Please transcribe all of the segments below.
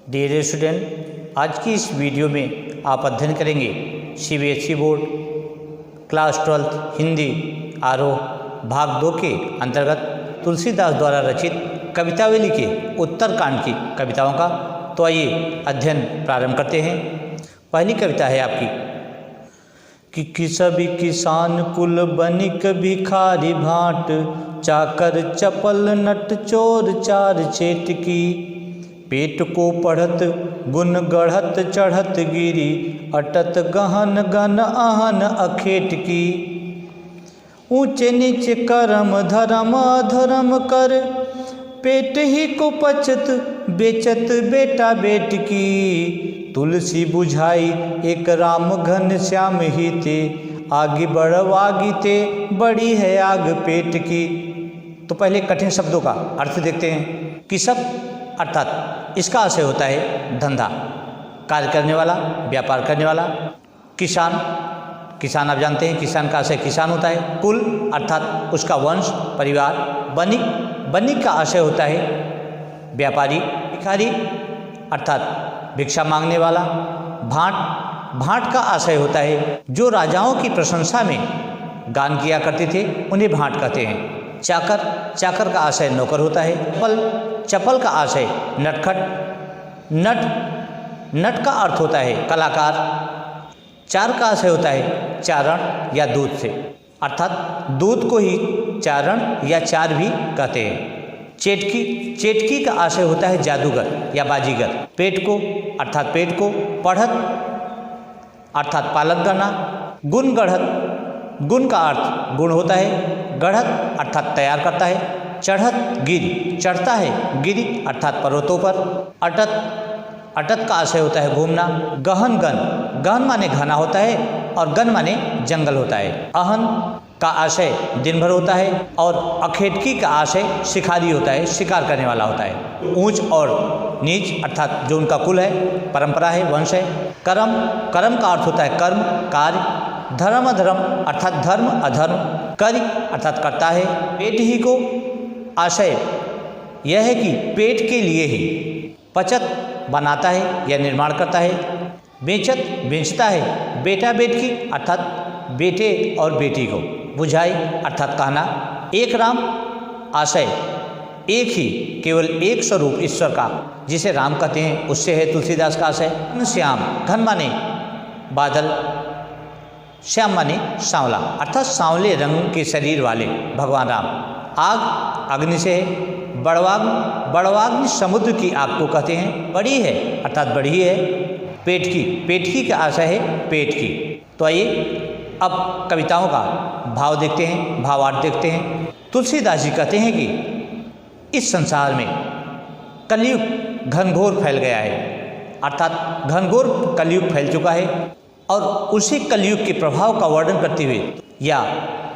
Dear student, आज की इस वीडियो में आप अध्ययन करेंगे सीबीएसई बोर्ड क्लास 12 हिंदी आरोह भाग 2 के अंतर्गत तुलसीदास द्वारा रचित कवितावली के उत्तरकांड की कविताओं का। तो आइए अध्ययन प्रारंभ करते हैं। पहली कविता है आपकी कि सभी किसान कुल बनिक भिखारी भाट, चाकर चपल नट चोर चार चेटकी, पेट को पढ़त गुन गढ़त चढ़त गिरी, अटत गहन गन आहन अखेट की। ऊंचे नीचे करम धर्म अधर्म कर, पेट ही को पचत बेचत बेटा बेट की। तुलसी बुझाई एक राम घन श्याम ही थे, आगे बढ़वागी ते बड़ी है आग पेट की। तो पहले कठिन शब्दों का अर्थ देखते हैं। कि सब अर्थात इसका आशय होता है धंधा, कार्य करने वाला, व्यापार करने वाला। किसान, किसान आप जानते हैं किसान का आशय किसान होता है। कुल अर्थात उसका वंश परिवार। बनिक, बनिक का आशय होता है व्यापारी। भिखारी अर्थात भिक्षा मांगने वाला। भाट, भाट का आशय होता है जो राजाओं की प्रशंसा में गान किया करते थे, उन्हें भाट कहते हैं। चाकर, चाकर का आशय नौकर होता है। चपल, चपल का आशय नटखट। नट, नट का अर्थ होता है कलाकार। चार का आशय होता है चारण या दूध से, अर्थात दूध को ही चारण या चार भी कहते हैं। चेटकी, चेटकी का आशय होता है जादूगर या बाजीगर। पेट को अर्थात पेट को। पढ़त अर्थात पालन करना। गुण गढ़त, गुण का अर्थ गुण होता है। गढ़त अर्थात तैयार करता है। चढ़त गिरी, चढ़ता है। गिरी अर्थात पर्वतों पर। अटत, अटत का आशय होता है घूमना। गहन गन, गहन माने घना होता है और गन माने जंगल होता है। अहन का आशय दिन भर होता है और अखेटकी का आशय शिकारी होता है, शिकार करने वाला होता है। ऊंच और नीच अर्थात जो उनका कुल है, परंपरा है, वंश है। कर्म, कर्म का अर्थ होता है कर्म, कार्य। धर्म अधर्म अर्थात धर्म अधर्म। कर्म अर्थात करता है। पेट ही को आशय यह है कि पेट के लिए ही। पचत बनाता है या निर्माण करता है। बेचत बेचता है। बेटा बेटकी अर्थात बेटे और बेटी को। बुझाई अर्थात कहना। एक राम आशय एक ही, केवल एक स्वरूप ईश्वर का जिसे राम कहते हैं, उससे है तुलसीदास का आशय। श्याम, घन माने बादल, श्याम माने सांवला अर्थात सांवले रंग के शरीर वाले भगवान राम। आग, अग्नि से है। बड़वाग, बड़वाग्नि समुद्र की आग को कहते हैं। बड़ी है अर्थात बड़ी है। पेटकी, पेटकी का आशय है पेट की। तो आइए अब कविताओं का भाव देखते हैं, भावार्थ देखते हैं। तुलसीदास जी कहते हैं कि इस संसार में कलयुग घनघोर फैल गया है, अर्थात घनघोर कलयुग फैल चुका है। और उसी कलयुग के प्रभाव का वर्णन करते हुए, या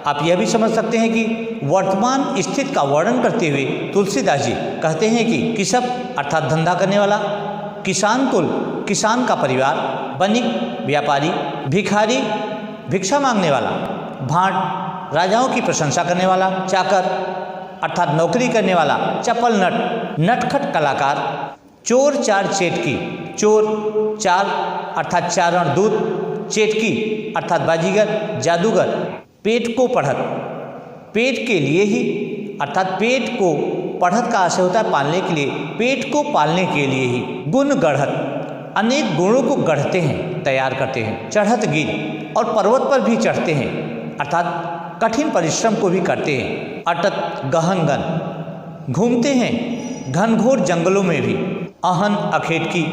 आप यह भी समझ सकते हैं कि वर्तमान स्थिति का वर्णन करते हुए तुलसीदास जी कहते हैं कि किसब अर्थात धंधा करने वाला। किसान कुल, किसान का परिवार। बनिक व्यापारी। भिखारी भिक्षा मांगने वाला। भाट राजाओं की प्रशंसा करने वाला। चाकर अर्थात नौकरी करने वाला। चपल नट, नटखट कलाकार। चोर चार चेटकी, चोर चार अर्थात चारण दूत। चेटकी अर्थात बाजीगर जादूगर। पेट को पढ़त, पेट के लिए ही अर्थात पेट को पढ़त का आशय होता है पालने के लिए, पेट को पालने के लिए ही। गुण गढ़त, अनेक गुणों को गढ़ते हैं, तैयार करते हैं। चढ़त गिर, और पर्वत पर भी चढ़ते हैं अर्थात कठिन परिश्रम को भी करते हैं। अटत गहन गन, घूमते हैं घनघोर जंगलों में भी। अहन अखेट की,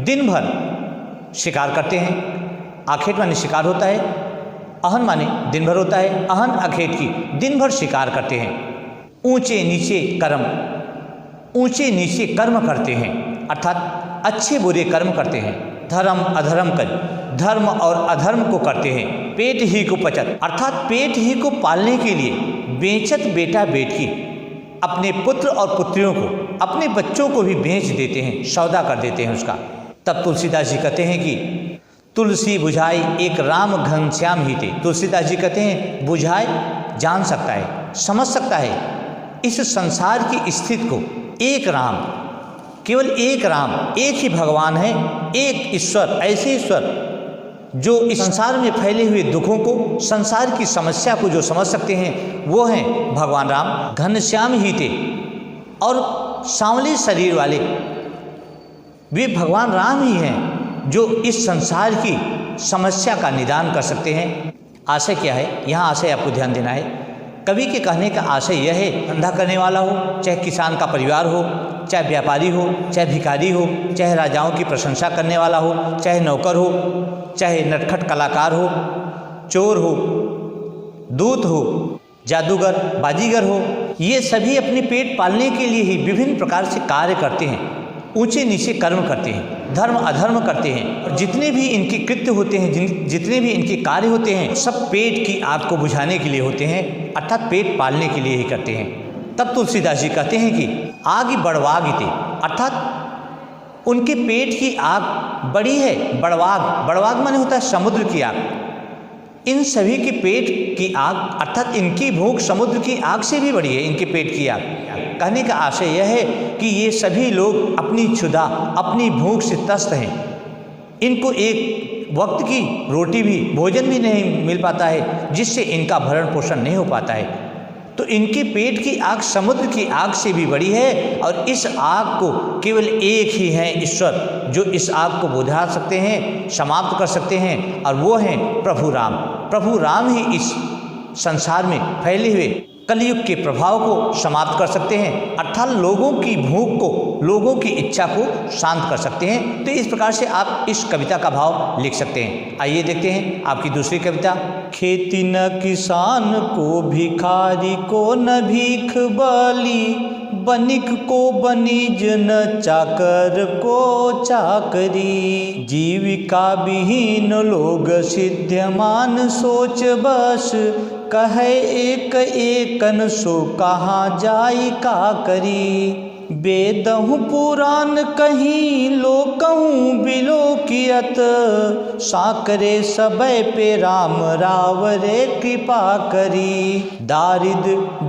दिन भर शिकार करते हैं। आखेट माने शिकार होता है। अहन माने दिन भर होता है। अहन अखेट की, दिन भर शिकार करते हैं। ऊंचे नीचे कर्म, ऊंचे नीचे कर्म करते हैं अर्थात अच्छे बुरे कर्म करते हैं। धर्म अधर्म कर, धर्म और अधर्म को करते हैं। पेट ही को पचत अर्थात पेट ही को पालने के लिए बेचत बेटा बेटी, अपने पुत्र और पुत्रियों को, अपने बच्चों को भी बेच देते हैं, सौदा कर देते हैं उसका। तब तुलसीदास जी कहते हैं कि तुलसी बुझाई एक राम घनश्याम ही थे। तुलसीदास जी कहते हैं बुझाए जान सकता है, समझ सकता है इस संसार की स्थिति को एक राम केवल एक राम, एक ही भगवान है, एक ईश्वर, ऐसे ईश्वर जो इस संसार में फैले हुए दुखों को, संसार की समस्या को जो समझ सकते हैं, वो हैं भगवान राम। घनश्याम ही थे और सांवले शरीर वाले वे भगवान राम ही हैं जो इस संसार की समस्या का निदान कर सकते हैं। आशय क्या है, यहाँ आशय आपको ध्यान देना है। कवि के कहने का आशय यह है, धंधा करने वाला हो, चाहे किसान का परिवार हो, चाहे व्यापारी हो, चाहे भिखारी हो, चाहे राजाओं की प्रशंसा करने वाला हो, चाहे नौकर हो, चाहे नटखट कलाकार हो, चोर हो, दूत हो, जादूगर, बाजीगर हो, ये सभी अपने पेट पालने के लिए ही विभिन्न प्रकार से कार्य करते हैं, ऊंचे नीचे कर्म करते हैं, धर्म अधर्म करते हैं, और जितने भी इनके कृत्य होते हैं, जितने भी इनके कार्य होते हैं, सब पेट की आग को बुझाने के लिए होते हैं, अर्थात पेट पालने के लिए ही करते हैं। तब तुलसीदास जी कहते हैं कि आग बड़वागिते, अर्थात उनके पेट की आग बड़ी है। बड़वाग माने होता है समुद्र की आग। इन सभी के पेट की आग अर्थात इनकी भूख समुद्र की आग से भी बड़ी है, इनके पेट की आग। कहने का आशय यह है कि ये सभी लोग अपनी क्षुधा, अपनी भूख से त्रस्त हैं। इनको एक वक्त की रोटी भी, भोजन भी नहीं मिल पाता है, जिससे इनका भरण पोषण नहीं हो पाता है। तो इनके पेट की आग समुद्र की आग से भी बड़ी है, और इस आग को केवल एक ही है ईश्वर जो इस आग को बुझा सकते हैं, समाप्त कर सकते हैं, और वो हैं प्रभु राम। प्रभु राम ही इस संसार में फैले हुए कलयुग के प्रभाव को समाप्त कर सकते हैं, अर्थात लोगों की भूख को, लोगों की इच्छा को शांत कर सकते हैं। तो इस प्रकार से आप इस कविता का भाव लिख सकते हैं। आइए देखते हैं आपकी दूसरी कविता। खेती न किसान को, भिखारी को न भीख बली, बनिक को बनिज न चाकर को चाकरी। जीविका विहीन लोग सिद्धमान सोच बस, कहे एक एकन सो कहाँ जाई का करी। वेदहु पुराण कहीं लोकहूँ बिलोकियत, साकरे सबय पे राम रावरे कृपा करी। दारिद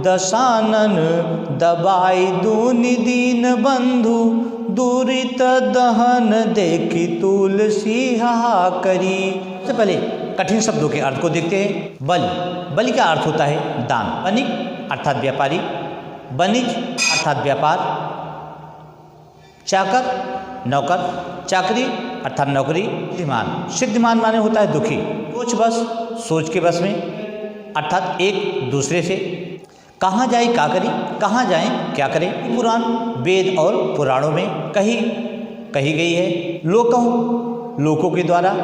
दशानन दबाई दूनि दीन बंधु, दूरित दहन देखी तुलसी हा करी। सबसे पहले कठिन शब्दों के अर्थ को देखते हैं। बलि का अर्थ होता है दान। बनिक अर्थात व्यापारी, बनिज अर्थात व्यापार, चाकर नौकर, चाकरी अर्थात नौकरी, सिद्धमान माने होता है दुखी। सोच बस, सोच के बस में, अर्थात एक दूसरे से। कहाँ जाए का करी, कहाँ जाएं क्या करें। पुराण वेद और पुराणों में कही गई है। लोकहूँ लोकों के द्वारा,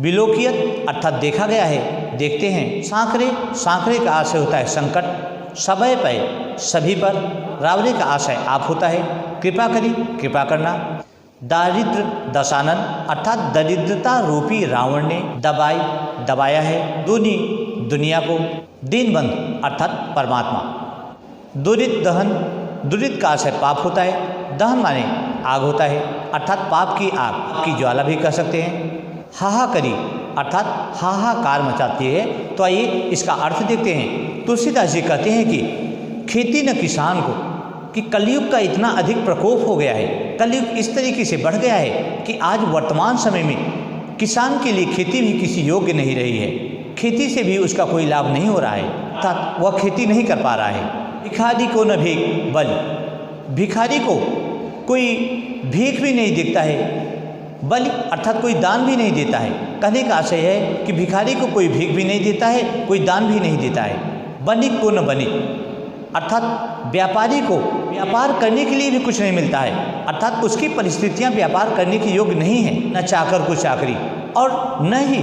विलोकियत अर्थात देखा गया है, देखते हैं। सांकरे का आशय होता है संकट, सबय पे सभी पर, रावरे का आशय आप होता है। कृपा करी कृपा करना। दारिद्र दशानन अर्थात दरिद्रता रूपी रावण ने दबाया है दुनिया को। दीनबंधु अर्थात परमात्मा। दुरित दहन, दुरित का आशय पाप होता है, दहन माने आग होता है, अर्थात पाप की आग की ज्वाला भी कह सकते हैं। हाहाकरी अर्थात हाहाकार मचाती है। तो आइए इसका अर्थ देखते हैं। तुलसीदास जी कहते हैं कि खेती न किसान को, कि कलयुग का इतना अधिक प्रकोप हो गया है, कलयुग इस तरीके से बढ़ गया है कि आज वर्तमान समय में किसान के लिए खेती भी किसी योग्य नहीं रही है। खेती से भी उसका कोई लाभ नहीं हो रहा है, अर्थात वह खेती नहीं कर पा रहा है। भिखारी को न भीख बल, भिखारी को कोई भीख भी नहीं देता है, बलि अर्थात कोई दान भी नहीं देता है। कहने का आशय है कि भिखारी को कोई भीख भी नहीं देता है, कोई दान भी नहीं देता है। बनिक को न बनिक अर्थात व्यापारी को व्यापार करने के लिए भी कुछ नहीं मिलता है, अर्थात उसकी परिस्थितियां व्यापार करने की योग्य नहीं है। न चाकर को चाकरी, और न ही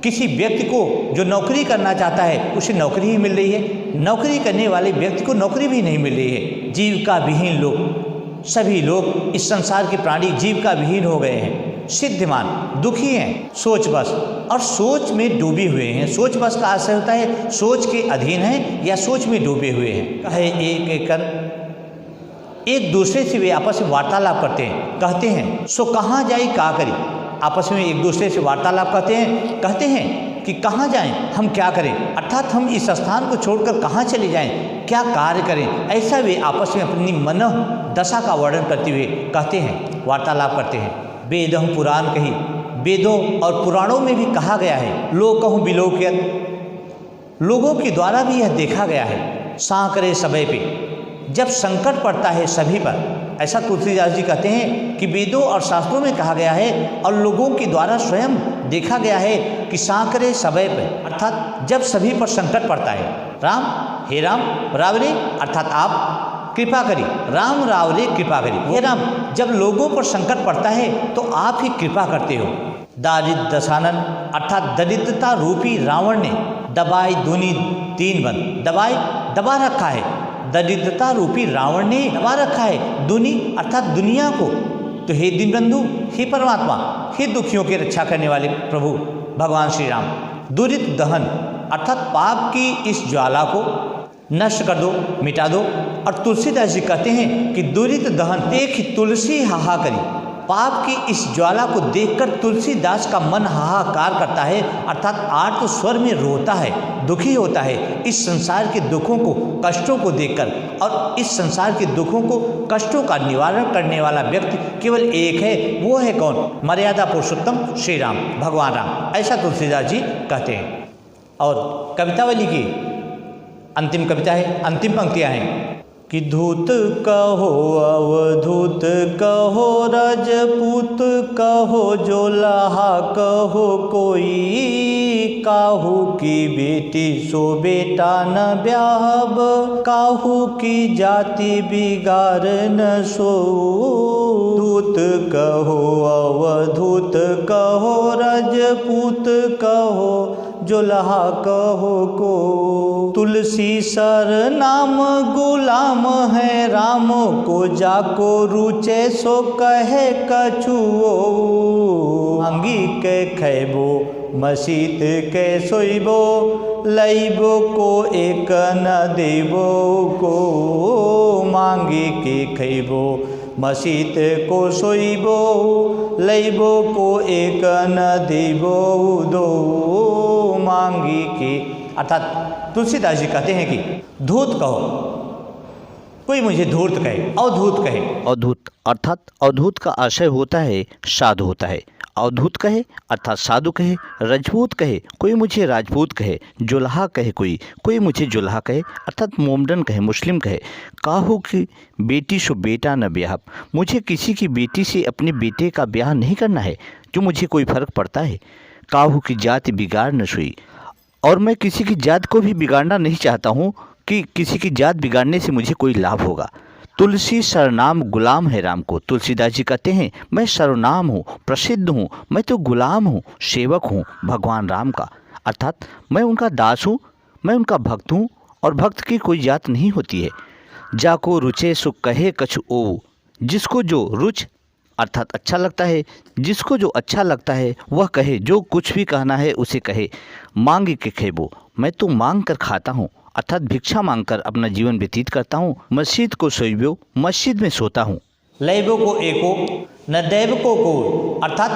किसी व्यक्ति को जो नौकरी करना चाहता है उसे नौकरी ही मिल रही है, नौकरी करने वाले व्यक्ति को नौकरी भी नहीं मिल रही है। जीविका विहीन लोग, सभी लोग इस संसार के प्राणी जीविका विहीन हो गए हैं। सिद्धमान दुखी हैं, सोच बस, और सोच में डूबे हुए हैं। सोच बस का आशय होता है सोच के अधीन है या सोच में डूबे हुए हैं। कहे एक एकन, एक दूसरे से वे आपस में वार्तालाप करते हैं, कहते हैं सो कहाँ जाए का करी। आपस में एक दूसरे से वार्तालाप कहते हैं कि कहाँ जाएं, हम क्या करें, अर्थात हम इस स्थान को छोड़कर कहाँ चले जाएं, क्या कार्य करें। ऐसा वे आपस में अपनी मन दशा का वर्णन करते हुए कहते हैं, वार्तालाप करते हैं, वेदों पुराण कही, वेदों और पुराणों में भी कहा गया है, लोकहु विलोक्यत, लोगों के द्वारा भी यह देखा गया है, सांकरे समय पे, जब संकट पड़ता है सभी पर, ऐसा तुलसीदास जी कहते हैं कि वेदों और शास्त्रों में कहा गया है और लोगों के द्वारा स्वयं देखा गया है कि सांकरे समय पे, अर्थात जब सभी पर संकट पड़ता है, राम हे राम रावरे, अर्थात आप कृपा करी, राम रावरे कृपा करी, हे राम जब लोगों पर संकट पड़ता है तो आप ही कृपा करते हो। दारिद्र दशानन, अर्थात दरिद्रता रूपी रावण ने दबाई दुनी तीन बंद, दबा रखा है, दरिद्रता रूपी रावण ने दबा रखा है दुनी अर्थात दुनिया को। तो हे दीनबंधु, हे परमात्मा, हे दुखियों की रक्षा करने वाले प्रभु भगवान श्री राम, दुरित दहन अर्थात पाप की इस ज्वाला को नष्ट कर दो, मिटा दो। और तुलसीदास जी कहते हैं कि दुरित दहन देख तुलसी हाहा करी, पाप की इस ज्वाला को देखकर तुलसीदास का मन हाहाकार करता है, अर्थात आर्त स्वर में रोता है, दुखी होता है इस संसार के दुखों को, कष्टों को देखकर। और इस संसार के दुखों को, कष्टों का निवारण करने वाला व्यक्ति केवल एक है, वो है कौन? मर्यादा पुरुषोत्तम श्री राम, भगवान राम, ऐसा तुलसीदास जी कहते हैं। और कवितावली की अंतिम कविता है, अंतिम पंक्तियाँ हैं कि धूत कहो अवधूत कहो राजपूत कहो जोलाहा कहो कोई, काहू की बेटी सो बेटा न ब्याहब, काहू की जाति बिगाड़ न सो। धूत कहो अवधूत कहो राजपूत कहो जोल्हा कहो को, तुलसी सर नाम गुलाम है राम को, जाको रुचे सो कहे कछुओ। मांगी के खैबो मसीत के सोइबो, लइबो को एक न देबो को। मांगी के खैबो मसीत को सोइबो, लइबो को एक न देबो दो। मांगी के, अर्थात तुलसीदास जी कहते हैं कि धूत कहो, कोई मुझे धूर्त कहे, अवधूत कहे। अवधूत अर्थात अवधूत का आशय होता है साधु होता है, अवधूत कहे अर्थात साधु कहे, राजपूत कहे कोई मुझे राजपूत कहे, जुल्हा कहे कोई मुझे जुल्हा कहे अर्थात मोमडन कहे, मुस्लिम कहे। काहू की बेटी सो बेटा न ब्याह, मुझे किसी की बेटी से अपने बेटे का ब्याह नहीं करना है जो मुझे कोई फर्क पड़ता है। काहू की जाति बिगाड़ न सोई, और मैं किसी की जात को भी बिगाड़ना नहीं चाहता हूँ कि किसी की जात बिगाड़ने से मुझे कोई लाभ होगा। तुलसी सरनाम गुलाम है राम को, तुलसीदास जी कहते हैं मैं सर्वनाम हूँ, प्रसिद्ध हूँ, मैं तो गुलाम हूँ, सेवक हूँ भगवान राम का, अर्थात मैं उनका दास हूँ, मैं उनका भक्त हूँ, और भक्त की कोई जात नहीं होती है। जाको रुचे सो कहे कछु ओ, जिसको जो रुच अर्थात अच्छा लगता है, जिसको जो अच्छा लगता है वह कहे, जो कुछ भी कहना है उसे कहे। मांग के खेबो, मैं तो मांग कर खाता हूँ अर्थात भिक्षा मांगकर अपना जीवन व्यतीत करता हूँ। मस्जिद को सोइबो, मस्जिद में सोता हूँ। लैबो को एको न दैव को अर्थात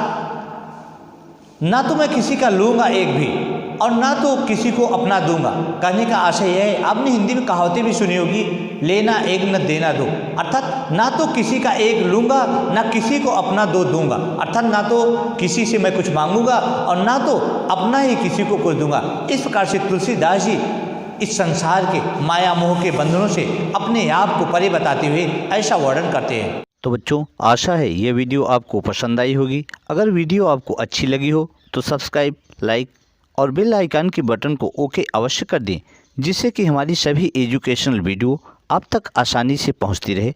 ना तो मैं किसी का लूँगा एक भी और ना तो किसी को अपना दूंगा। कहने का आशय यह है, आपने हिंदी में कहावतें भी सुनी होगी, लेना एक न देना दो, अर्थात ना तो किसी का एक लूँगा ना किसी को अपना दो दूंगा, अर्थात ना तो किसी से मैं कुछ मांगूंगा और ना तो अपना ही किसी को कुछ दूंगा। इस प्रकार से तुलसीदास जी इस संसार के माया मोह के बंधनों से अपने आप को परे बताते हुए ऐसा वर्णन करते हैं। तो बच्चों, आशा है ये वीडियो आपको पसंद आई होगी। अगर वीडियो आपको अच्छी लगी हो तो सब्सक्राइब, लाइक और बेल आइकन के बटन को ओके अवश्य कर दें, जिससे कि हमारी सभी एजुकेशनल वीडियो आप तक आसानी से पहुंचती रहे।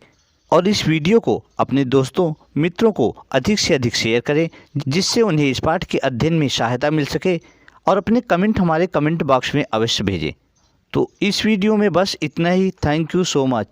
और इस वीडियो को अपने दोस्तों मित्रों को अधिक से अधिक शेयर करें, जिससे उन्हें इस पाठ के अध्ययन में सहायता मिल सके। और अपने कमेंट हमारे कमेंट बॉक्स में अवश्य भेजें। तो इस वीडियो में बस इतना ही। Thank you so much.